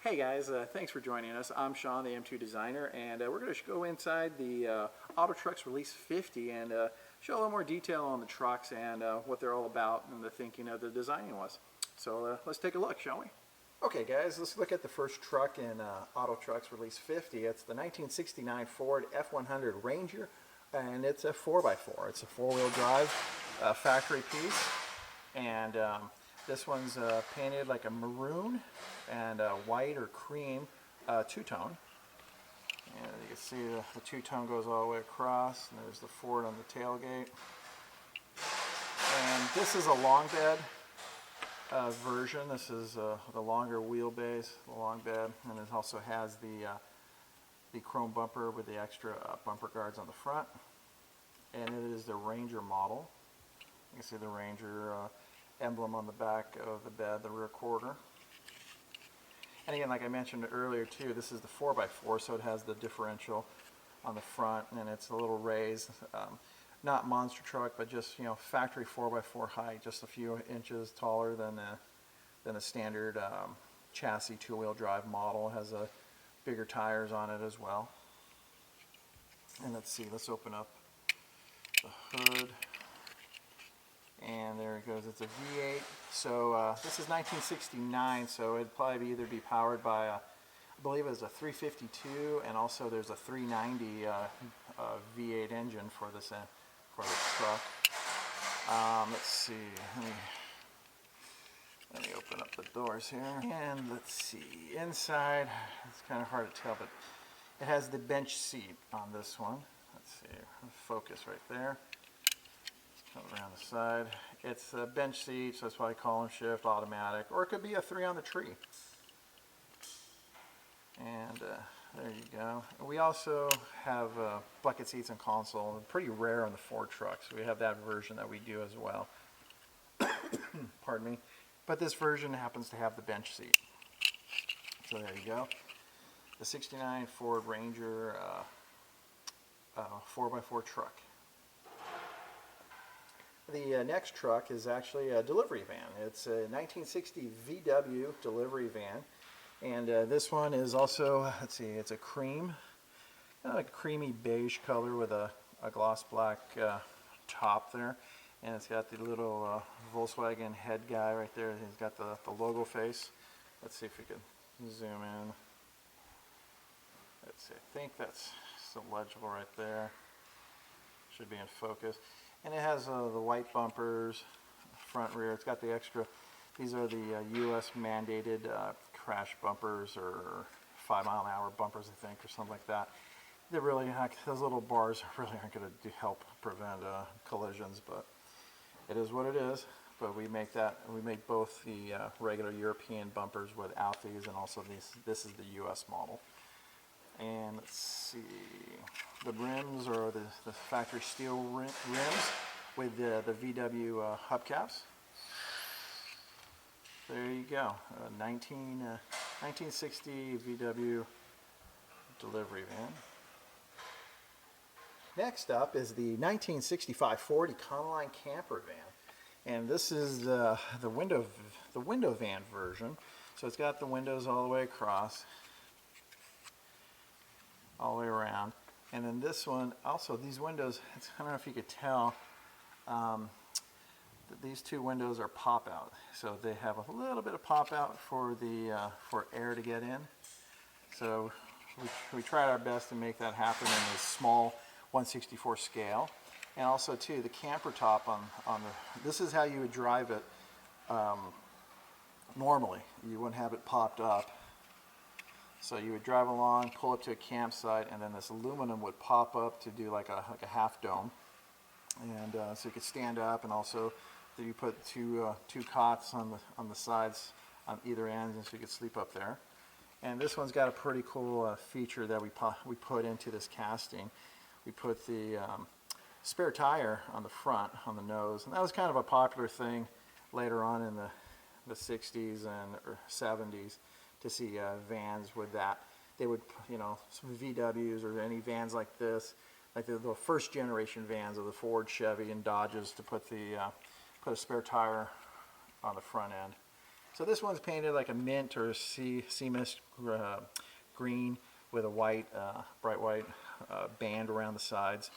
Hey guys, thanks for joining us. I'm Sean, the M2 designer, and we're going to go inside the Auto Trucks Release 50 and show a little more detail on the trucks and what they're all about and the thinking of the designing was. So let's take a look, shall we? Okay guys, let's look at the first truck in Auto Trucks Release 50. It's the 1969 Ford F100 Ranger, and it's a 4x4. It's a four-wheel drive factory piece, and this one's painted like a maroon and white or cream two-tone. And you can see the two-tone goes all the way across, and there's the Ford on the tailgate. And this is a long bed version. This is the longer wheelbase, the long bed, and it also has the chrome bumper with the extra bumper guards on the front. And it is the Ranger model. You can see the Ranger emblem on the back of the bed, the rear quarter. And again, like I mentioned earlier too, this is the 4x4, so it has the differential on the front, and it's a little raised, not monster truck, but just, you know, factory 4x4 height, just a few inches taller than a standard chassis two-wheel drive model. It has bigger tires on it as well. And let's see, let's open up the hood. And there it goes, it's a V8. So this is 1969, so it'd probably either be powered by, I believe it's a 352, and also there's a 390 V8 engine for this truck. Let's see, let me open up the doors here. And let's see, inside, it's kind of hard to tell, but it has the bench seat on this one. Let's see, focus right there. Come around the side. It's a bench seat, so that's why I call them shift, automatic, or it could be a 3 on the tree. And there you go. We also have bucket seats and console. Pretty rare on the Ford trucks. We have that version that we do as well. Pardon me. But this version happens to have the bench seat. So there you go. The 69 Ford Ranger 4x4 truck. The next truck is actually a delivery van. It's a 1960 VW delivery van, and this one is also, let's see, it's a cream, a creamy beige color with a gloss black top there, and it's got the little Volkswagen head guy right there. He's got the logo face. Let's see if we can zoom in. Let's see, I think that's still legible right there. Should be in focus. And it has the white bumpers, front, rear. It's got the extra, these are the U.S. mandated crash bumpers, or 5-mile-an-hour bumpers, I think, or something like that. They really, those little bars really aren't going to help prevent collisions, but it is what it is. But we make both the regular European bumpers without these, and also this is the U.S. model. And let's see, the rims are the factory steel rims with the VW hubcaps. There you go, 1960 VW delivery van. Next up is the 1965 Ford Econoline camper van, and this is the window van version. So it's got the windows all the way across, all the way around. And then this one, also these windows, I don't know if you could tell, these two windows are pop out. So they have a little bit of pop out for for air to get in. So we tried our best to make that happen in this small 1/64 scale. And also too, the camper top on this is how you would drive it normally. You wouldn't have it popped up. So you would drive along, pull up to a campsite, and then this aluminum would pop up to do like a half dome. And so you could stand up, and also you put two cots on the sides on either end, and so you could sleep up there. And this one's got a pretty cool feature that we put into this casting. We put the spare tire on the front, on the nose, and that was kind of a popular thing later on in the 60s and 70s. To see vans with that. They would, you know, some VWs or any vans like this, like the first generation vans of the Ford, Chevy, and Dodges, to put a spare tire on the front end. So this one's painted like a mint or a sea mist green with a white, bright white band around the sides.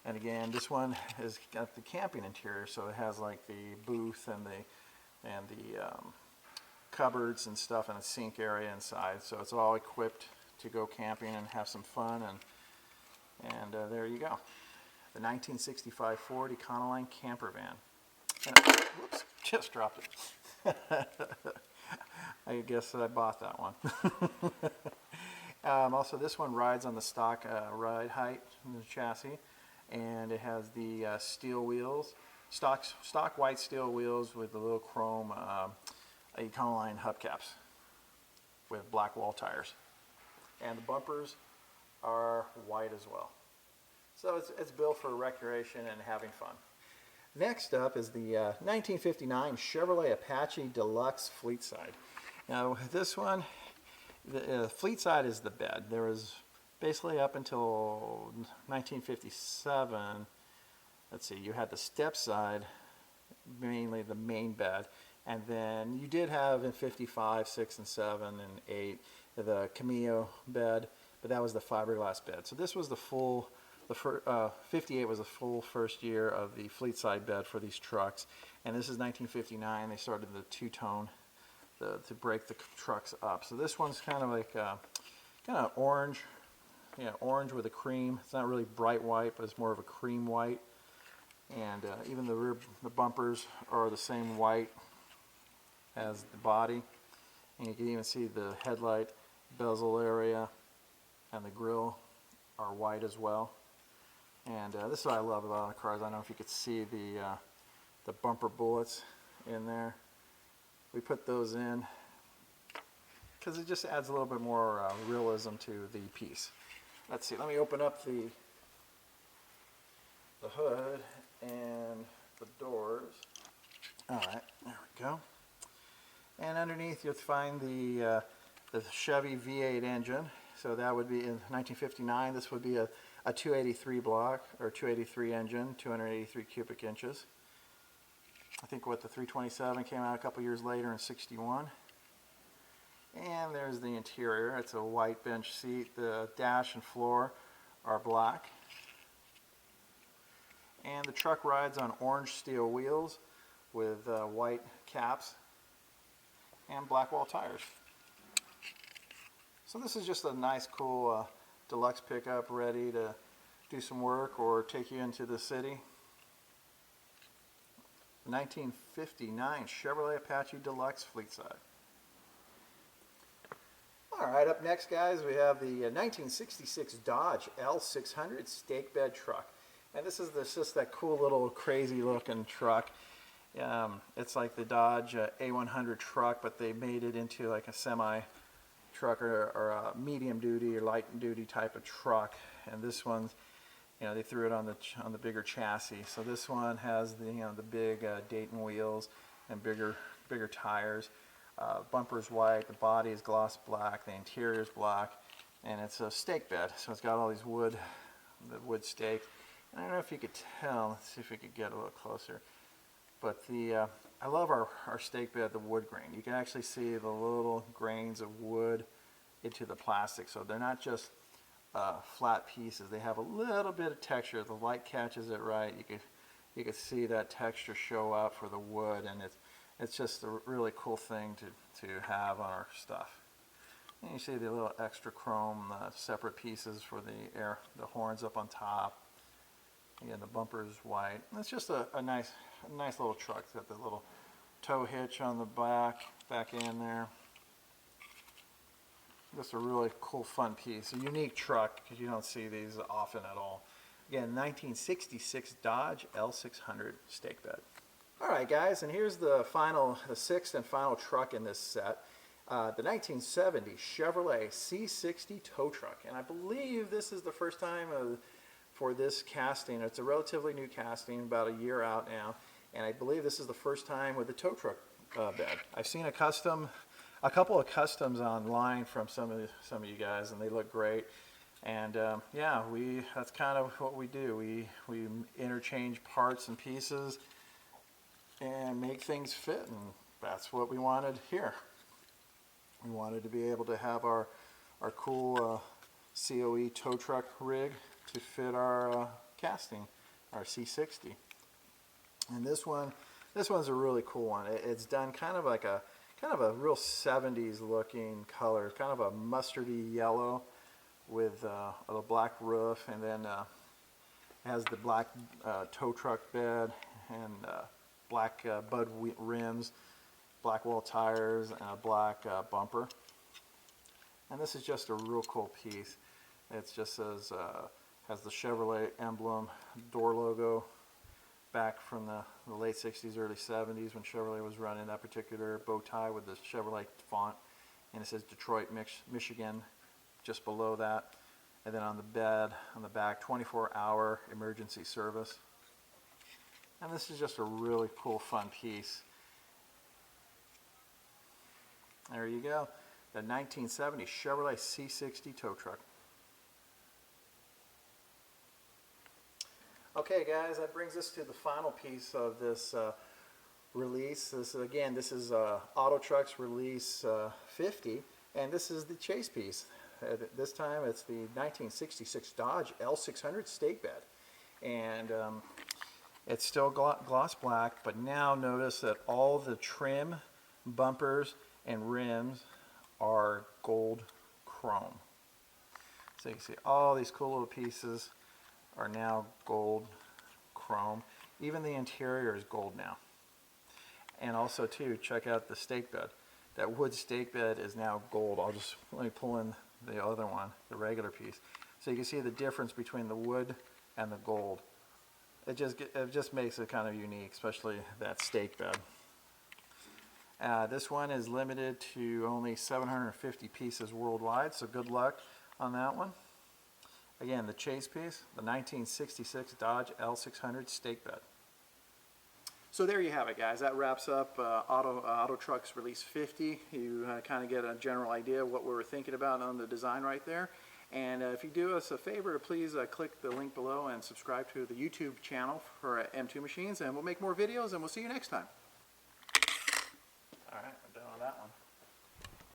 And again, this one has got the camping interior, so it has like the booth and the cupboards and stuff, and a sink area inside. So it's all equipped to go camping and have some fun. And there you go, the 1965 Ford Econoline camper van. And, whoops, just dropped it. I guess I bought that one. Also, this one rides on the stock ride height in the chassis, and it has the steel wheels, stock white steel wheels with the little chrome Econoline hubcaps with black wall tires, and the bumpers are white as well. So it's built for recreation and having fun. Next up is the 1959 Chevrolet Apache Deluxe Fleetside. Now this one, the Fleetside is the bed. There was basically up until 1957, let's see, you had the step side, mainly the main bed, and then you did have in 55, 6, and 7, and 8 the Cameo bed, but that was the fiberglass bed. So this was the full. 58 was the full first year of the Fleetside bed for these trucks, and this is 1959. They started the two-tone to break the trucks up. So this one's kind of like kind of orange, orange with a cream. It's not really bright white, but it's more of a cream white. And even the bumpers are the same white as the body, and you can even see the headlight bezel area and the grille are white as well. And this is what I love about the cars. I don't know if you could see the bumper bullets in there. We put those in because it just adds a little bit more realism to the piece. Let's see, let me open up the hood and the doors. Alright, there we go. And underneath you'll find the Chevy V8 engine. So that would be in 1959. This would be a 283 block, or 283 engine, 283 cubic inches. I think the 327 came out a couple years later in 61. And there's the interior. It's a white bench seat. The dash and floor are black. And the truck rides on orange steel wheels with white caps and black wall tires. So this is just a nice, cool deluxe pickup ready to do some work or take you into the city. 1959 Chevrolet Apache Deluxe Fleetside. Alright, up next, guys, we have the 1966 Dodge L600 stake bed truck. And this is just that cool little crazy looking truck. It's like the Dodge A100 truck, but they made it into like a semi truck or a medium duty or light duty type of truck. And this one, they threw it on the bigger chassis. So this one has the big Dayton wheels and bigger tires. Bumper's white, the body is gloss black, the interior is black, and it's a stake bed. So it's got all these wood stake. I don't know if you could tell. Let's see if we could get a little closer. But I love our stake bed, the wood grain. You can actually see the little grains of wood into the plastic. So they're not just flat pieces. They have a little bit of texture. The light catches it right. You could see that texture show up for the wood, and it's just a really cool thing to have on our stuff. And you see the little extra chrome separate pieces for the horns up on top. Again, the bumper is white. It's just a nice little truck. It's got the little tow hitch on the back end there. Just a really cool, fun piece. A unique truck because you don't see these often at all. Again, 1966 Dodge L600 stake bed. Alright guys, and here's the sixth and final truck in this set. The 1970 Chevrolet C60 Tow Truck. And I believe this is the first time for this casting. It's a relatively new casting, about a year out now. And I believe this is the first time with the tow truck bed. I've seen a couple of customs online from some of you guys, and they look great. And yeah, that's kind of what we do. We interchange parts and pieces and make things fit, and that's what we wanted here. We wanted to be able to have our cool COE tow truck rig to fit our casting, our C60. And this one's a really cool one. It's done kind of a real 70s looking color, kind of a mustardy yellow with a black roof, and then has the black tow truck bed and black bud rims, black wall tires, and a black bumper. And this is just a real cool piece. It just says, has the Chevrolet emblem, door logo back from the late 60s, early 70s when Chevrolet was running that particular bow tie with the Chevrolet font. And it says Detroit, Michigan, just below that. And then on the bed, on the back, 24-hour emergency service. And this is just a really cool, fun piece. There you go. The 1970 Chevrolet C60 Tow Truck. Okay guys, that brings us to the final piece of this release. This is Auto Trucks release 50, and this is the chase piece. This time it's the 1966 Dodge L600 stake bed, and it's still gloss black, but now notice that all the trim, bumpers, and rims are gold chrome. So you can see all these cool little pieces are now gold chrome. Even the interior is gold now. And also too, check out the stake bed. That wood stake bed is now gold. Let me pull in the other one, the regular piece. So you can see the difference between the wood and the gold. It just makes it kind of unique, especially that stake bed. This one is limited to only 750 pieces worldwide, so good luck on that one. Again, the chase piece, the 1966 Dodge L600 stake bed. So there you have it, guys. That wraps up Auto Trucks Release 50. You kind of get a general idea of what we were thinking about on the design right there. And if you do us a favor, please click the link below and subscribe to the YouTube channel for M2 Machines, and we'll make more videos, and we'll see you next time. All right, we're done with that one.